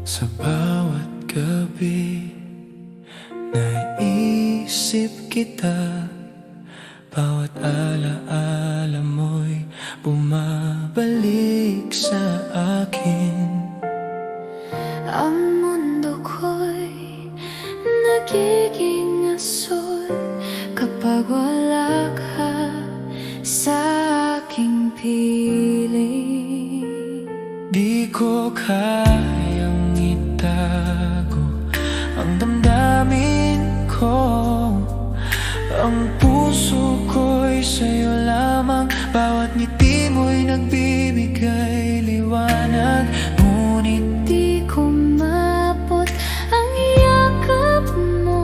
Sa bawat gabi, naisip kita. Bawat alaala mo'y bumabalik sa akin. Ang mundo ko'y nagiging asul kapag wala ka sa aking piling. Di ko kayang itago ang damdamin ko. Ang puso ko'y sa'yo lamang. Bawat ngiti mo'y nagbibigay liwanag. Ngunit Di ko maabot ang yakap mo.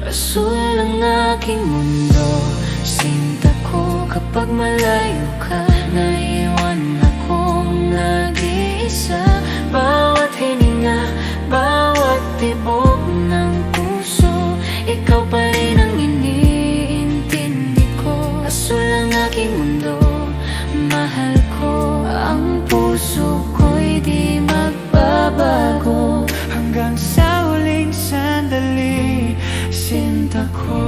Asul ang aking mundo. Sinta ko kapag malayo ka. Naiwan akong nag-iisa. Bawat hininga, bawat tibok ng puso, ikaw pa rin ang iniintindi ko. Asul ang aking mundo, mahal ko. Ang puso ko'y di magbabago hanggang sa huling sandali, sinta ko.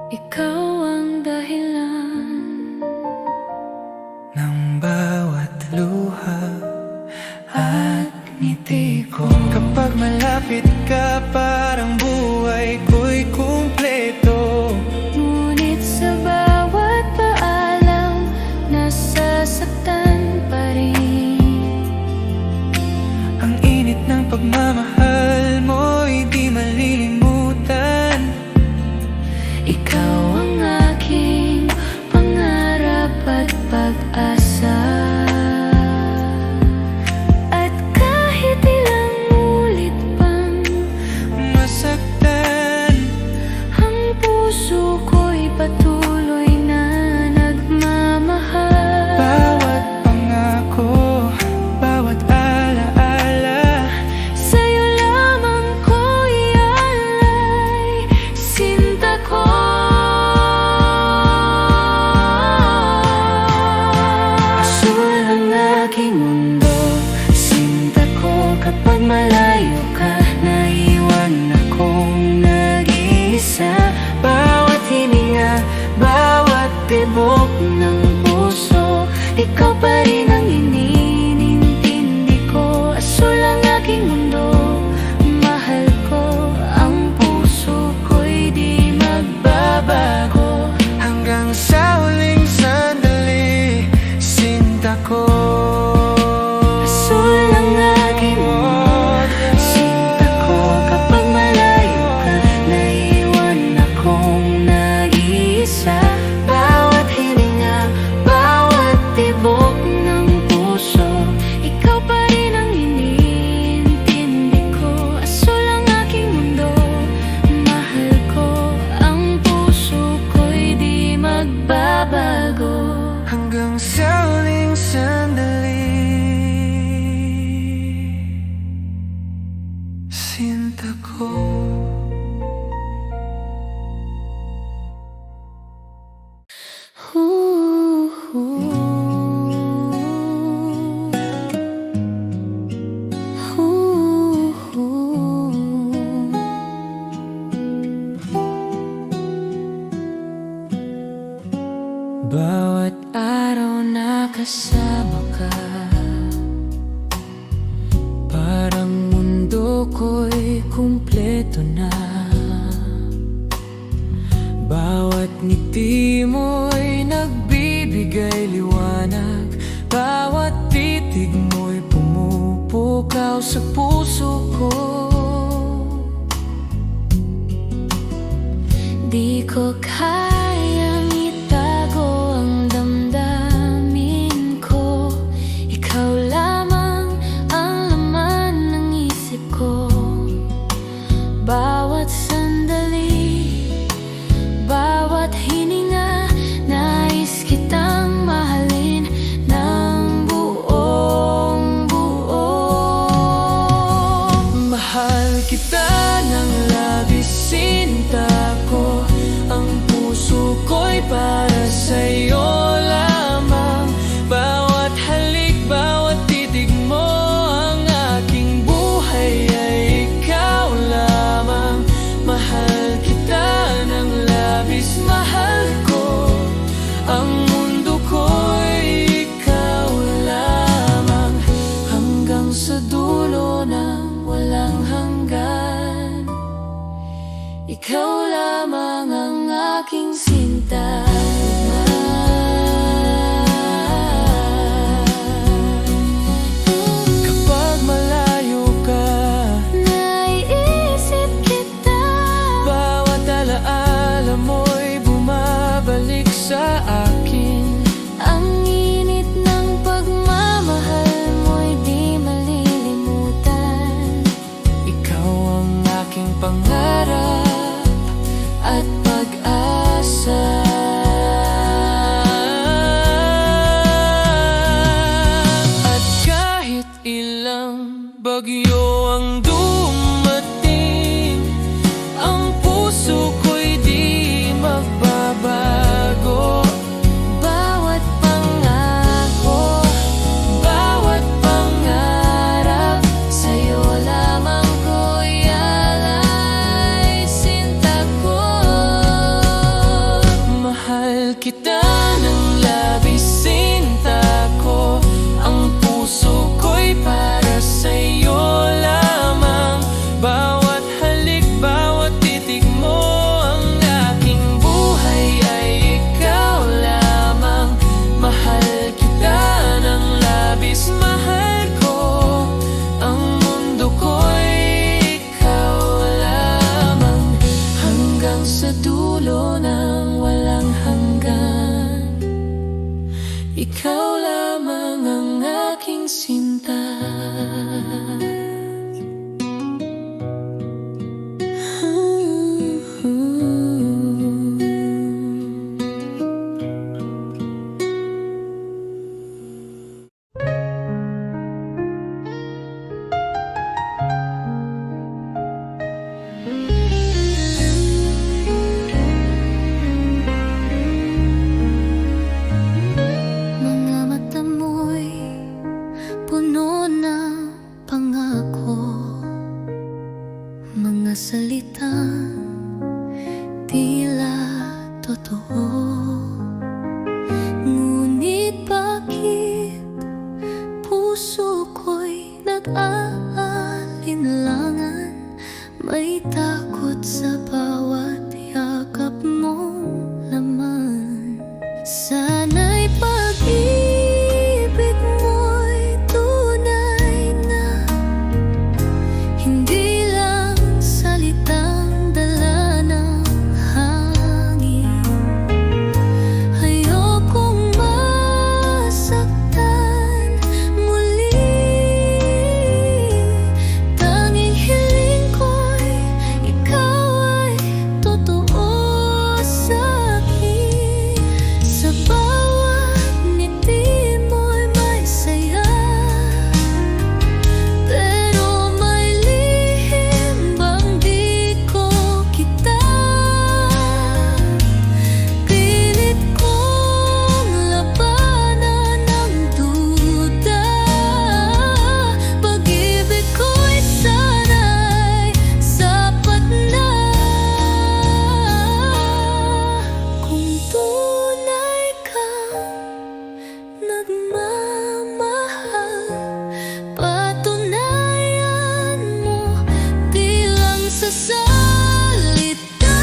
Ikaw ang dahilan ng bawat luha at ngiti ko. Kapag malapit ka, parang buhay ko'y kumpleto. ngunit sa bawat paalam, nasasaktan pa rin. Ang init ng pagmamahal mo'y di malilimutan. Ikaw ang aking pangarap at pag-asa. At kahit ilang ulit pang Masaktan, ang puso ko'y patuloy na nagmamahal. bawat pangako, bawat alaala, Sa'yo lamang ko ialay, sinta ko. Asul ang aking mundo, sinta ko kapag malayo ka. Naiwan akong nag-iisa. Bawat hininga, bawat tibok ng puso, ikaw pa rin ang iniintindi ko. Asul ang aking mundo, mahal ko. Ang puso ko'y di magbabago hanggang sa huling sandali, sinta ko. Asul ang aking mundo, sinta ko kapag malayo ka. Naiwan akong nag-iisa. Bawat hininga, bawat tibok ng puso, ikaw pa rin ang iniintindi ko. Asul ang aking mundo, mahal ko. Ang puso ko'y di magbabago Hanggang sa huling sandali, sinta ko. Bawat araw na kasama ka, parang mundo ko'y kumpleto na. Bawat ngiti mo'y nagbibigay liwanag. Bawat titig mo'y pumupukaw sa puso ko. Di ko kayang itago ang damdamin ko. Ikaw lamang ang laman ng isip ko. Bawat sandali, bawat hininga, nais kitang mahalin ng buong buo. Mahal kita ng labis, sinta ko. Ang puso ko'y para sa'yo. Mahal kita ng labis, sinta ko. Ang puso ko'y para sa'yo lamang. Bawat halik, bawat titig mo, ang aking buhay ay ikaw lamang. Mahal kita ng labis, mahal ko. Ang mundo ko'y ikaw lamang. Hanggang sa dulo ng walang hanggan, ikaw lamang ang aking sinta. Mga mata mo'y puno ng pangako, mga salitang tila totoo. Ngunit bakit puso ko'y nag-aalinlangan? May takot sa bawat yakap mong laman. Sana'y pag-ibig mo'y tunay na, hindi lang salitang dala ng hangin. Ayokong masaktan muli. Tanging hiling ko'y ikaw ay totoo sa'kin. Sa bawat ngiti mo'y may saya, pero may lihim bang di ko kita. Pilit kong labanan ang duda. Pag-ibig ko'y sana'y sapat na. Kung tunay kang nagmamahal, patunayan mo di lang sa salita.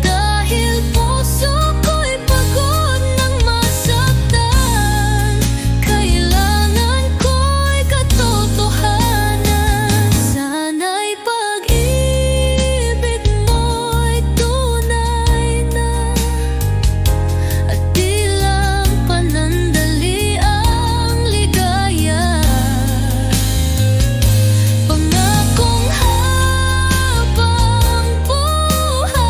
Dahil puso ko'y pagod ng masaktan, kailangan ko'y katotohanan. Sana'y pag-ibig mo'y tunay na, at di lang panandali ang ligaya. Pangakong habang buhay,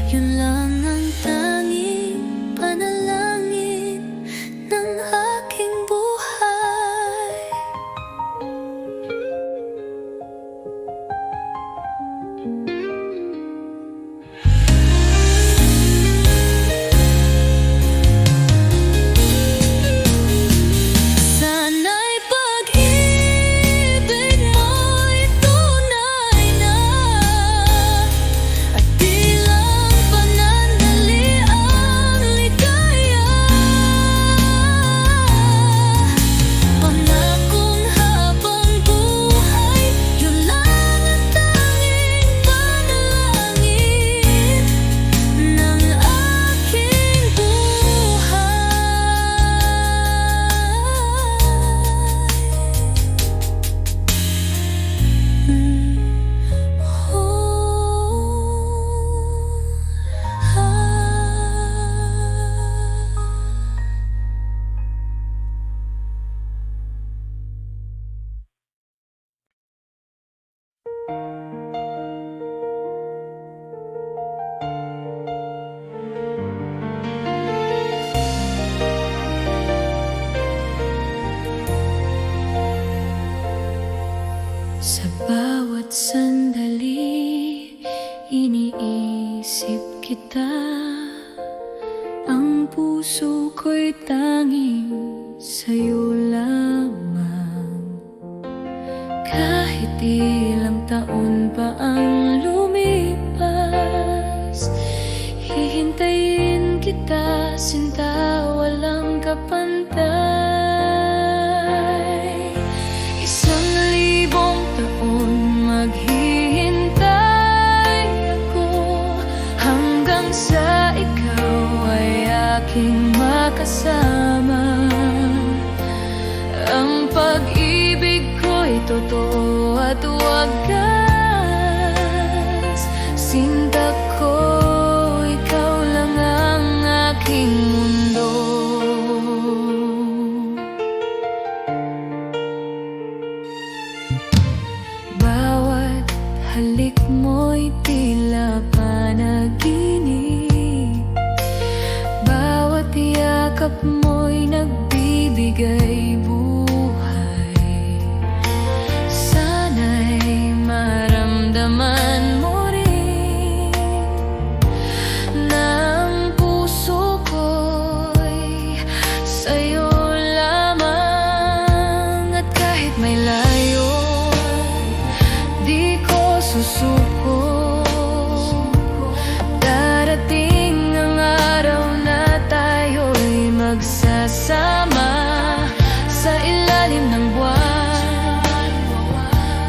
yun lang ang tanging panalangin ng aking buhay. Sana'y pag-ibig mo'y tunay na, at di lang panandali ang ligaya. Pangakong habang buhay, yun lang ang tanging panalangin ng aking buhay. Sa bawat sandali, iniisip kita. Ang puso ko'y tanging sa'yo lamang. Kahit ilang taon taon pa ang lumipas, hihintayin kita, sinta, walang kapantay. 1,000 taon maghihintay ako, hanggang sa ikaw ay aking makasama. Ang pag-ibig ko'y totoo at wagas, sinta ko, ikaw lang ang aking mundo. Bawat halik mo'y tila panaginip, bawat yakap mo'y nagbibigay buhay. Sana'y maramdaman mo rin na ang puso ko'y sa'yo lamang. At kahit may layo, di ko susuko. Darating ang araw na tayo'y magsasama sa ilalim ng buwan.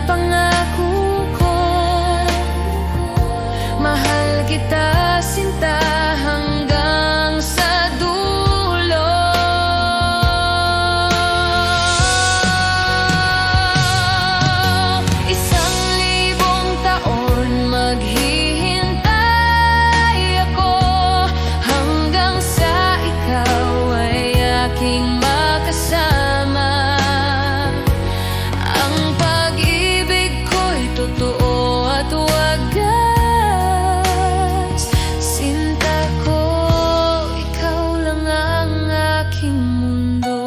Pangako ko, mahal kita, sinta, hanggang sa dulo. 1,000 taon maghihintay ako, hanggang sa ikaw ay aking makasama. Ang pag-ibig ko'y totoo at wagas, sinta ko, ikaw lang ang aking mundo.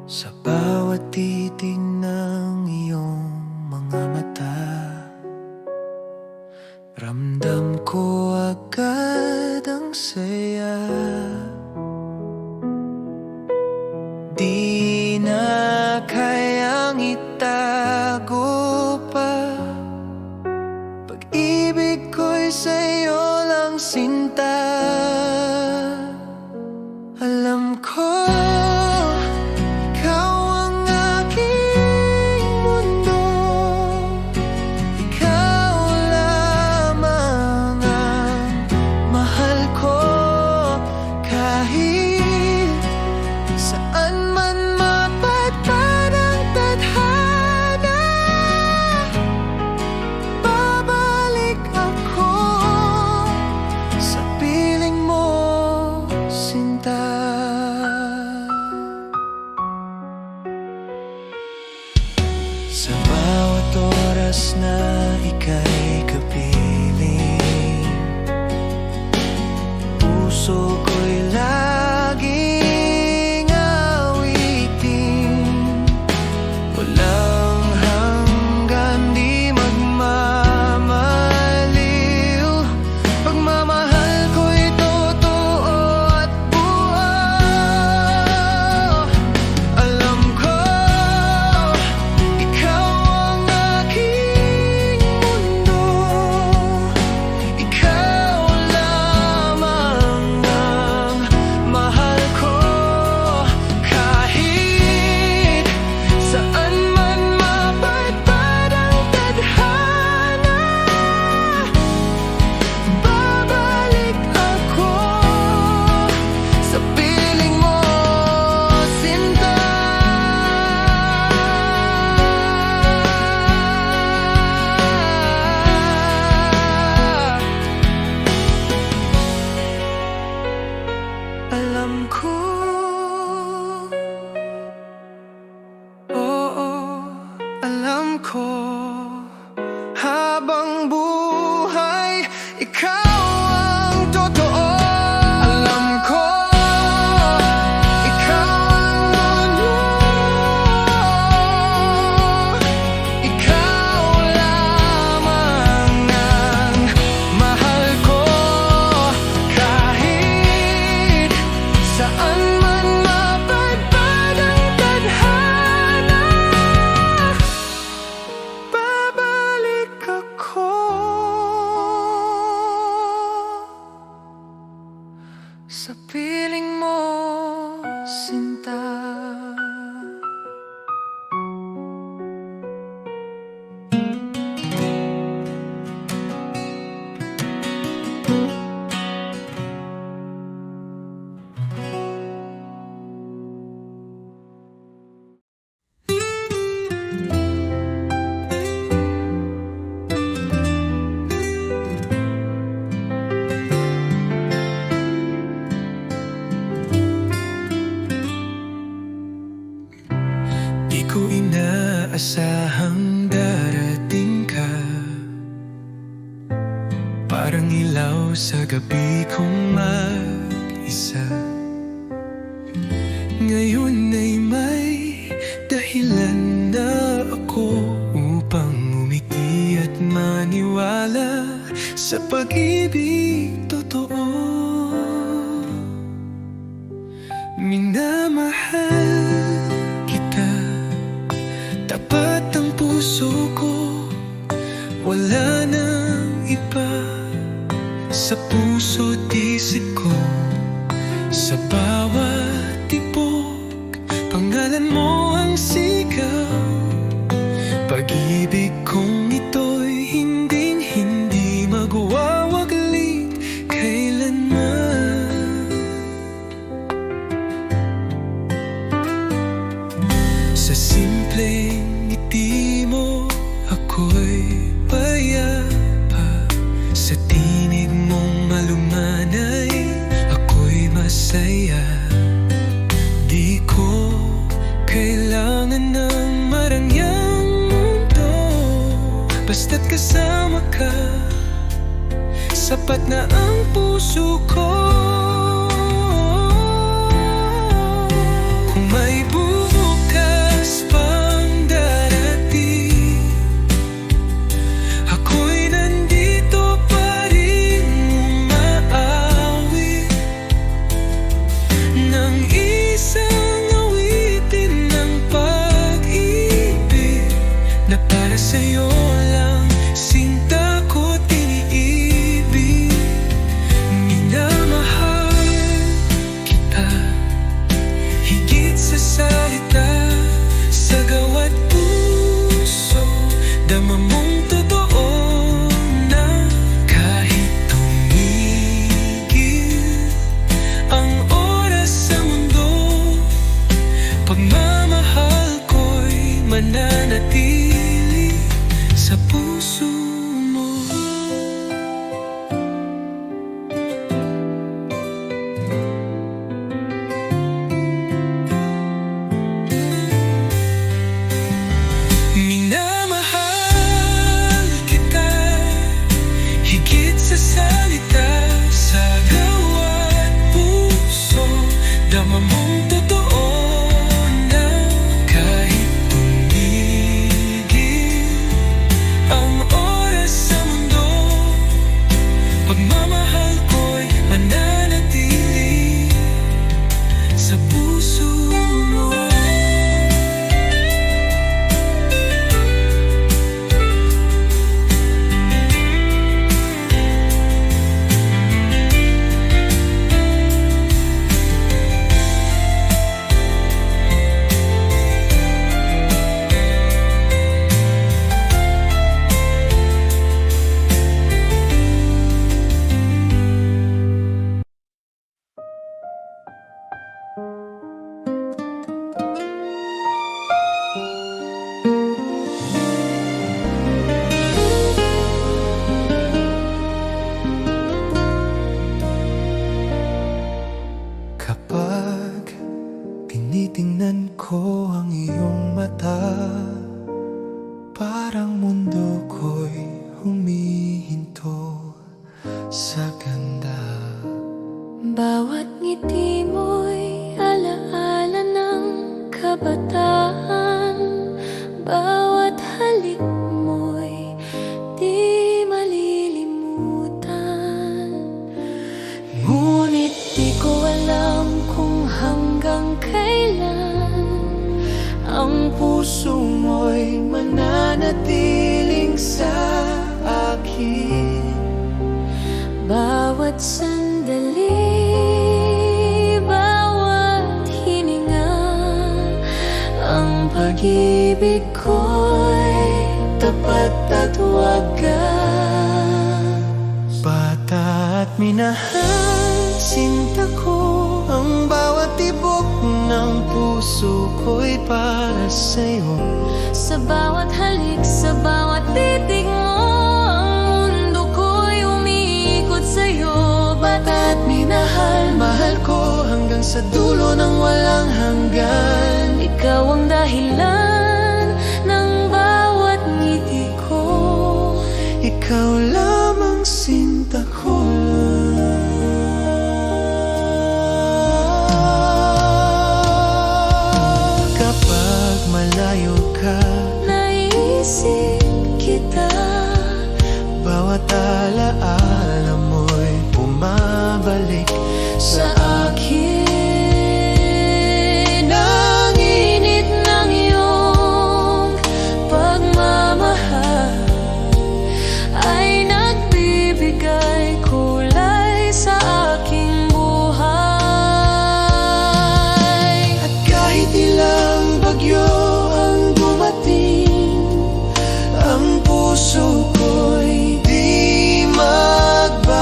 Sa bawat titig ng iyong mga mata, ramdam ko agad ang saya. Di na kayang itago pa, pag-ibig ko'y sa'yo lang, sinta. Alam ko babalik ako sa piling mo. ng buhay, ikaw ang totoo. Alam ko, ikaw ang mundo. Ikaw lamang ang mahal ko. Kahit saan man mapadpad ang tadhana, babalik ako sa piling mo, sinta. Di ko inaasahang darating ka, parang ilaw sa gabi kong mag-isa. Ngayon ay may dahilan na ako upang umiti at maniwala sa pag-ibig totoo. Minamahal kita, tapat ang puso ko, wala nang iba sa puso't isip ko. Sa bawat tibok, pangalan mo ang sigaw. Pag-ibig kong ito'y hinding-hindi magwawaglit kailanman. Sa simpleng ngiti mo, ako'y payapa. Sa tinig mong malumanay, ako'y masaya. Di ko kailangan ng marangyang mundo, basta't kasama ka, sapat na ang puso ko. Kung may bubukas pang darating, ako'y nandito pa rin umaawit ng isang awitin ng pag-ibig na para sa'yo lang, sinta ko't iniibig. Minamahal sa ganda. Bawat ngiti mo'y alaala ng kabataan. Bawat halik mo'y di malilimutan. Ngunit Di ko alam kung hanggang kailan ang puso mo'y mananatiling sa akin. bawat sandali, bawat hininga, ang pag-ibig ko'y tapat at wagas. Bata at minahal, sinta ko, ang bawat tibok ng puso ko'y para sa'yo. Sa bawat halik, sa bawat titig mo, ang mundo ko'y umiikot sa'yo. Bata at minahal, mahal ko hanggang sa dulo ng walang hanggan. Ikaw ang dahilan ng bawat ngiti ko. Ikaw lamang sinta ko. Kapag malayo ka, Naisip kita, bawat alaala mo'y bumabalik sa akin. ang init ng iyong pagmamahal ay nagbibigay kulay sa aking buhay. At kahit ilang bagyo ang dumating, ang puso ko'y di magbabago.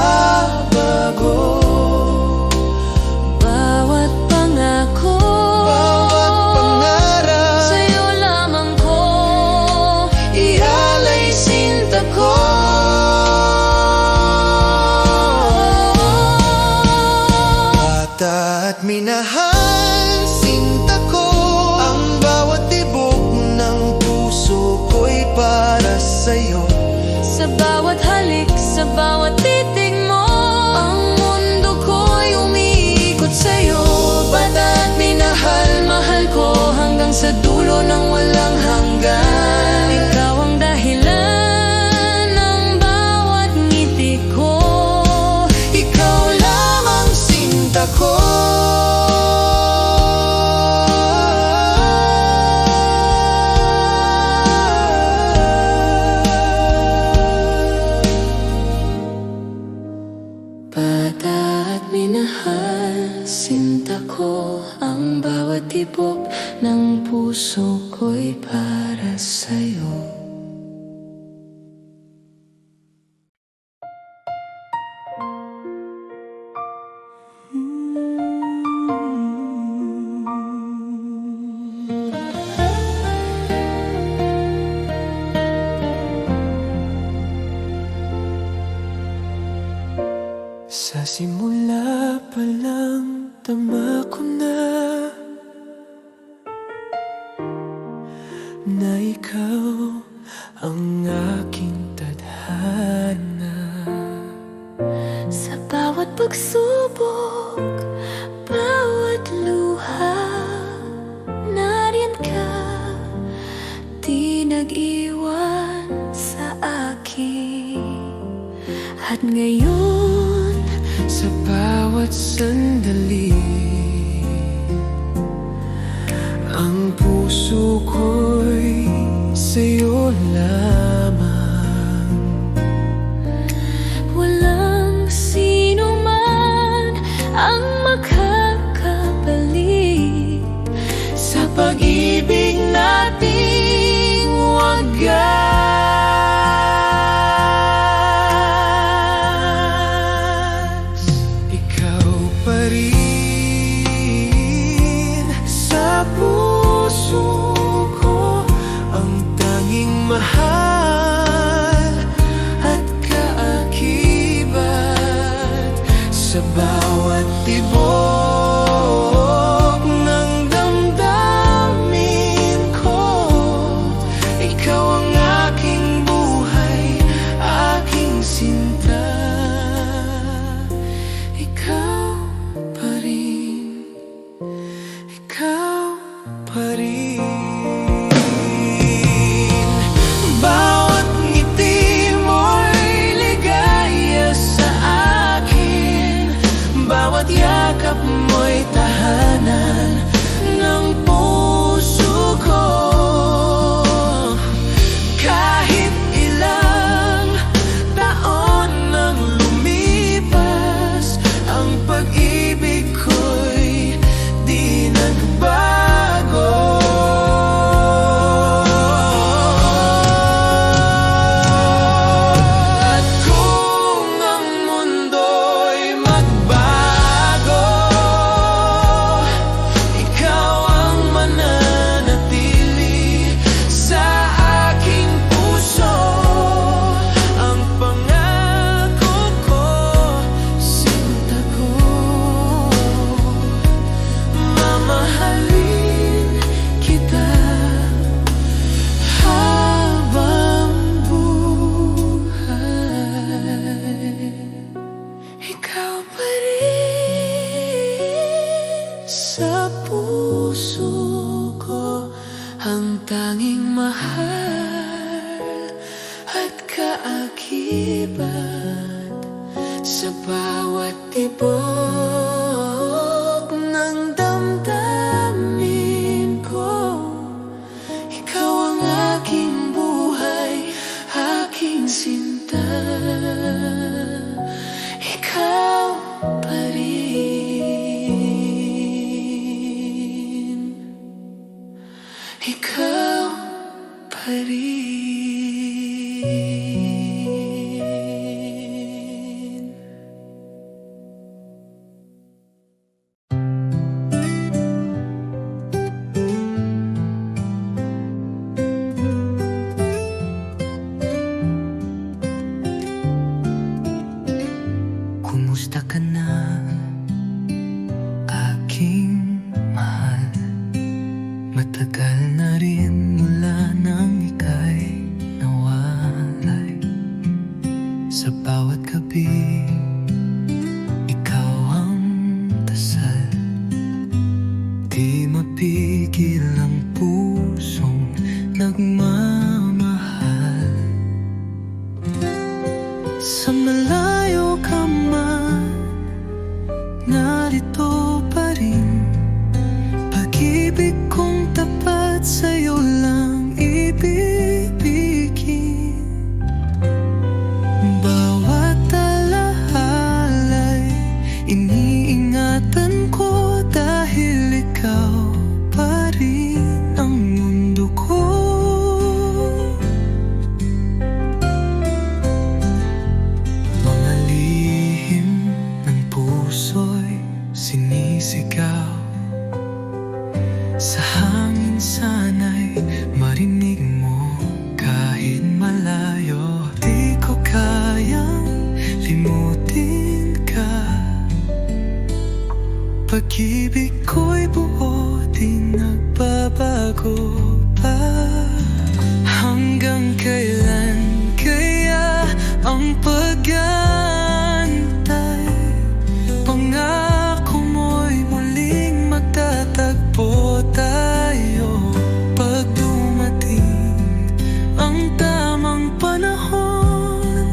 Bawat pangako, Bawat pangarap, sa'yo lamang ko ialay sinta ko. Bata at minahal, sinta ko, ang bawat tibok ng puso ko'y para sa'yo. Sa bawat halik, sa bawat titig mo, ang mundo ko'y umiikot sa'yo. Bata at minahal, mahal ko hanggang sa dulo ng walang hanggan. Ikaw ang dahilan ng bawat ngiti ko. Ikaw lamang sinta ko. Bata at minahal, sinta ko, ang bawat tibok ng puso ko'y para sa'yo. Sa simula pa lang, tama ko na ikaw ang aking tadhana. Sa bawat pagsubok, bawat luha, nariyan ka, di nag-iwan sa akin. At ngayon, Sa bawat sandali, ang puso ko'y sa'yo lamang. walang sino man ang makakabalik Sa pag-ibig nating wagas. Ikaw pa rin sa puso ko, ang tanging mahal. akibat sa bawat tibok ng damdamin ko. Ikaw ang aking buhay, aking sinta. Ikaw pa rin. Ikaw pa rin. Kumusta ka na, aking mahal? Matagal na rin mula nang ika'y nawalay. Sa bawat gabi, ikaw ang dasal. Di mapigil ang pusong nagmamahal. Sa malayo ka man, narito pa rin. Pag-ibig kong tapat sa'yo lang ibibigin. Bawat alahalay iniingatan ko, dahil ikaw pa rin ang mundo ko. Mga lihim ng puso'y sinisigaw. Sa hangin sana'y marinig mo kahit malayo. Di ko kayang limutin ka. Pag-ibig ko'y buo, di nagbabago pa. Hanggang kailan kaya ang pag-aantay? Pangako mo'y muling magtatagpo tayo. Pag dumating ang tamang panahon,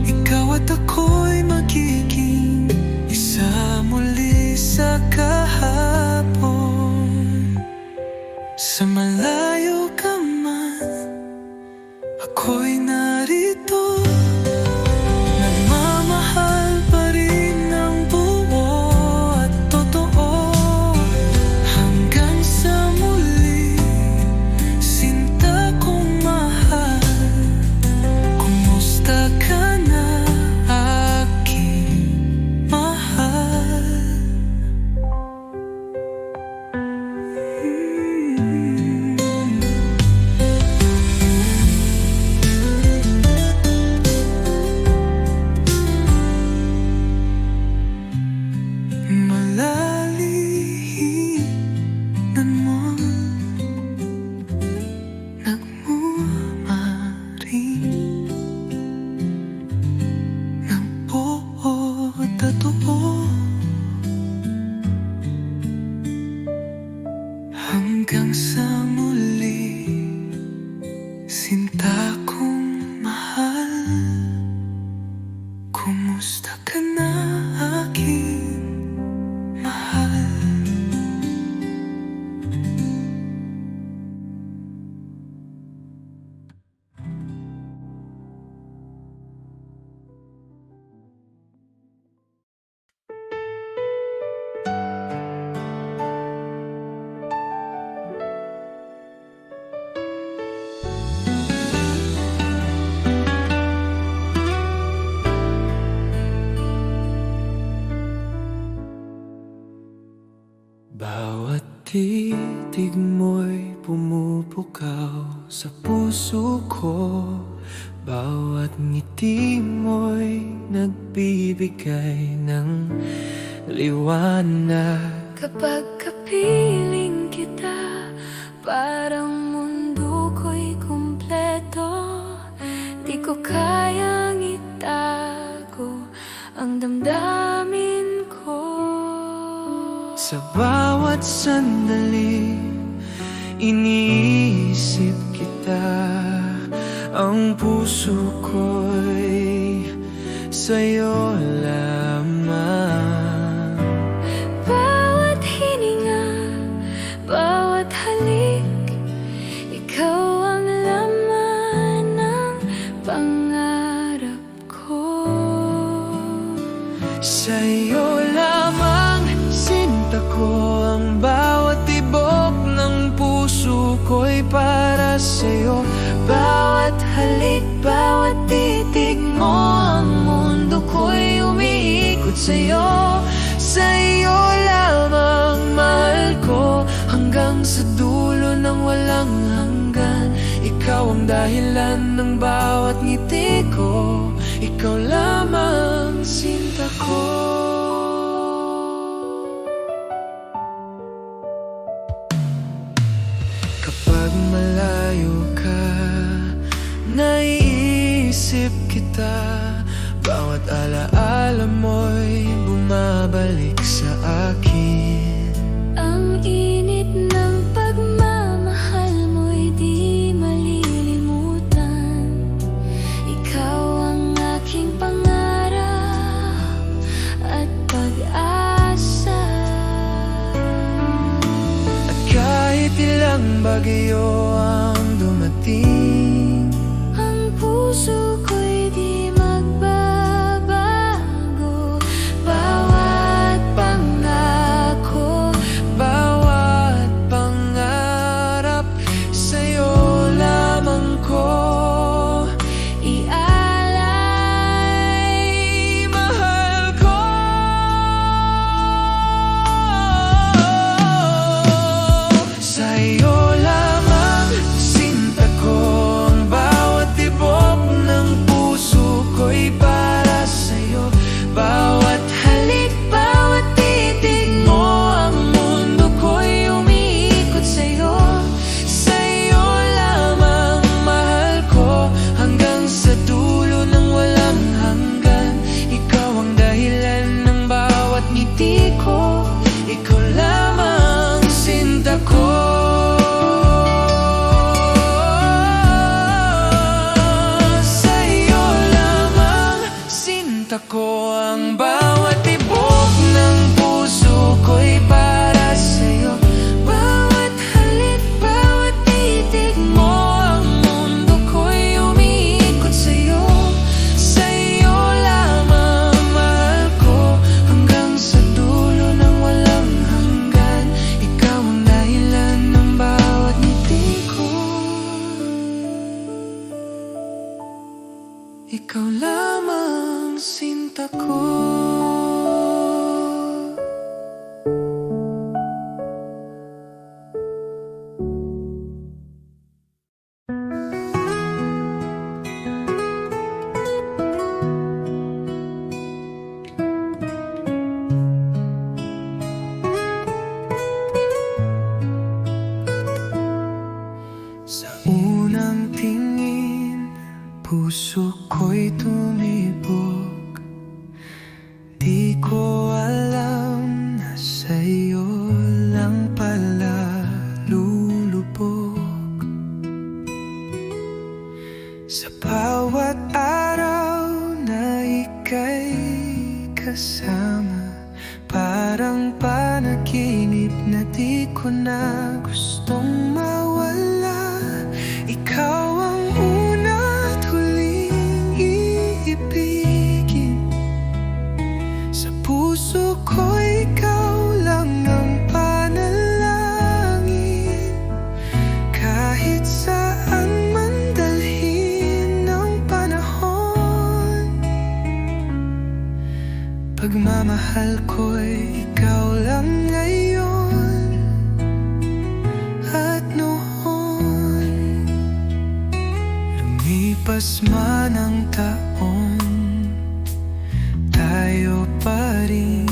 ikaw at ako'y magiging isa muli sa kahapon. Sa malayo ka man, ako'y narito. Nagmamahal pa rin ng buo at totoo. Hanggang sa muli, sinta kong mahal. Kumusta ka na, aking mahal? Malalihinan mo, nagmamaring ng buo at totoo. Hanggang sa muli, sinta kong mahal. Kumusta ka na, aking mahal? Bawat titig mo'y pumupukaw sa puso ko. Bawat ngiti mo'y nagbibigay ng liwanag. Kapag kapiling kita, parang mundo ko'y kumpleto. Di ko kayang itago ang damdamin ko. Sa bawat sandali, iniisip kita. Ang puso ko'y sa'yo lamang. Bawat hininga, bawat halik, ikaw ang laman ng pangarap ko. Sa'yo lamang sinta ko, ang bawat tibok ng puso ko'y para sa'yo. Bawat halik, bawat titig mo, ang mundo ko'y umiikot sa'yo. Sa'yo lamang mahal ko, hanggang sa dulo ng walang hanggan. Ikaw ang dahilan ng bawat ngiti ko, ikaw lamang sinta ko. Kapag malayo ka, naiisip kita. Bawat alaala mo'y bumabalik sa akin. Ang init ng pagmamahal mo'y di malilimutan. Ikaw ang aking pangarap at pag-asa. At kahit ilang bagyo ang dumating, Ang puso ko'y di magbabago. Bawat pangako, bawat pangarap, sa'yo lamang ko ialay. mahal ko. Sa'yo lamang sinta ko, ang bawat tibok ng puso ko'y para sa'yo. Bawat halik, bawat titig mo, ang mundo ko'y umiikot sa'yo. Sa'yo lamang mahal ko, hanggang sa dulo ng walang hanggan. Ikaw ang dahilan ng bawat ngiti ko, ikaw lamang sinta ko. Sa'yo lamang sinta ko, ang bawat tibok ng puso ko'y para sa'yo. Bawat halik, bawat titig mo, ang mundo ko'y umiikot sa'yo. Sa'yo lamang mahal ko, hanggang sa dulo ng walang hanggan. Ikaw ang dahilan ng bawat ngiti ko, ikaw lamang sinta ko. Sa unang tingin, puso ko'y tumibok. Di ko alam na sa'yo lang pala lulubog. Sa bawat araw na ika'y kasama, parang panaginip na di ko na gustong mawala. Ikaw ang una at huling iibigin. Sa puso ko ikaw lang ang panalangin. Kahit saan man dalhin ng panahon, pagmamahal ko'y ikaw lang ngayon at noon. Lumipas man ang taon, tayo pa rin.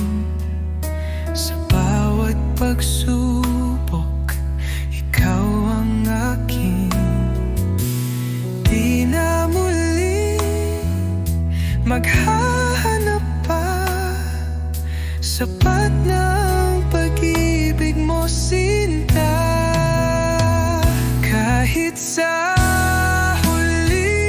Sa bawat pagsubok, ikaw ang akin. Di na muli maghahanap pa, sapat ng pag-ibig mo, sinta. Kahit sa huli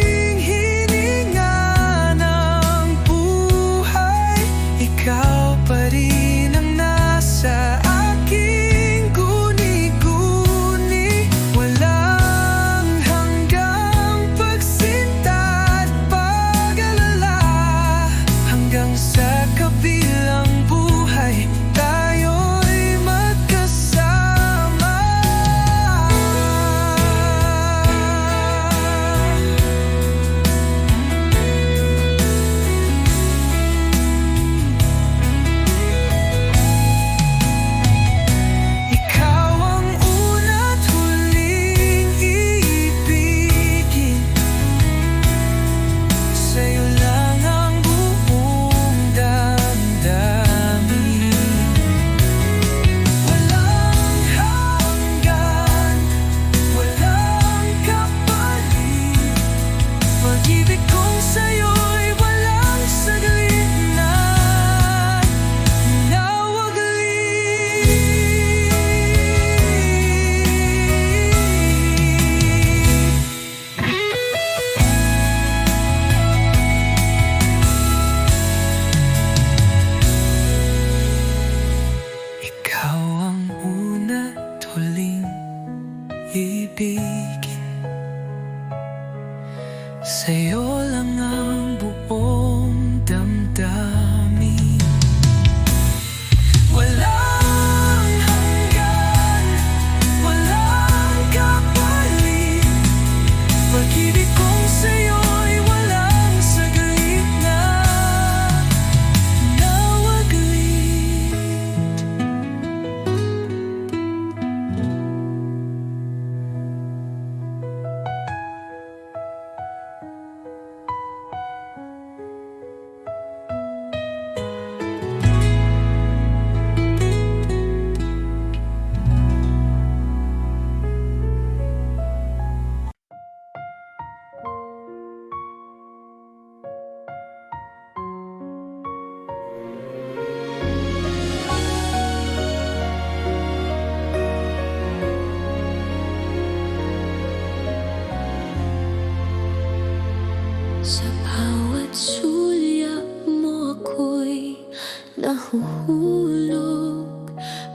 nahuhulog.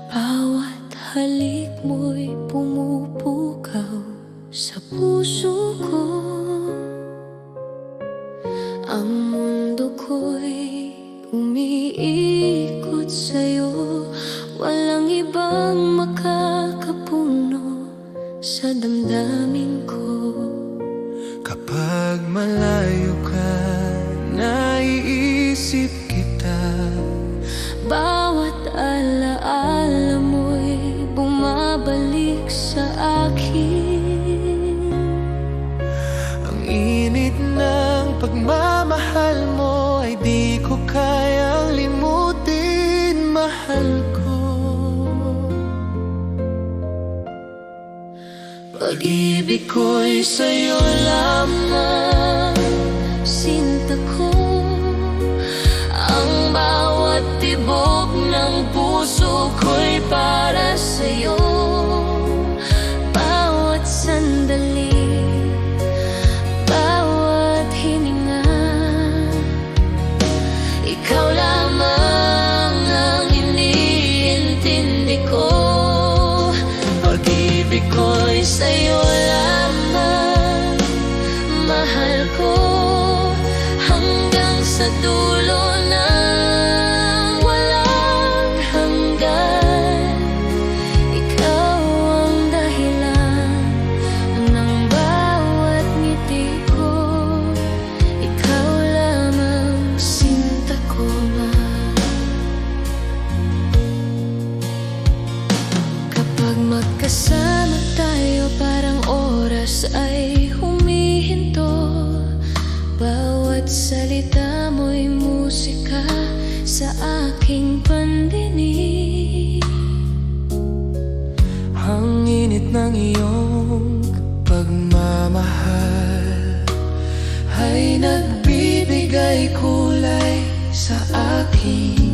Bawat halik mo'y pumupukaw sa puso ko. Ang mundo ko'y umiikot sa'yo. Walang ibang makakapuno sa damdamin ko. Kapag malayo ka, naiisip kita. Bawat alaala mo'y bumabalik sa akin. Ang init ng pagmamahal mo ay di ko kayang limutin, mahal ko. Pag-ibig ko'y sa'yo lamang, Sinta ko, ang bawat tibok ng puso ko'y para sa'yo. Bawat sandali, bawat hininga, ikaw lamang ang iniintindi ko. pag-ibig ko'y Sa'yo lamang, mahal ko, hanggang sa dulo ng walang hanggan. Ikaw ang dahilan ng bawat ngiti ko. Ikaw lamang, sinta ko, kapag magkasama tayo, parang oras ay humihinto. Bawat salita mo'y musika sa aking pandinig. ang init ng iyong pagmamahal ay nagbibigay kulay sa akin.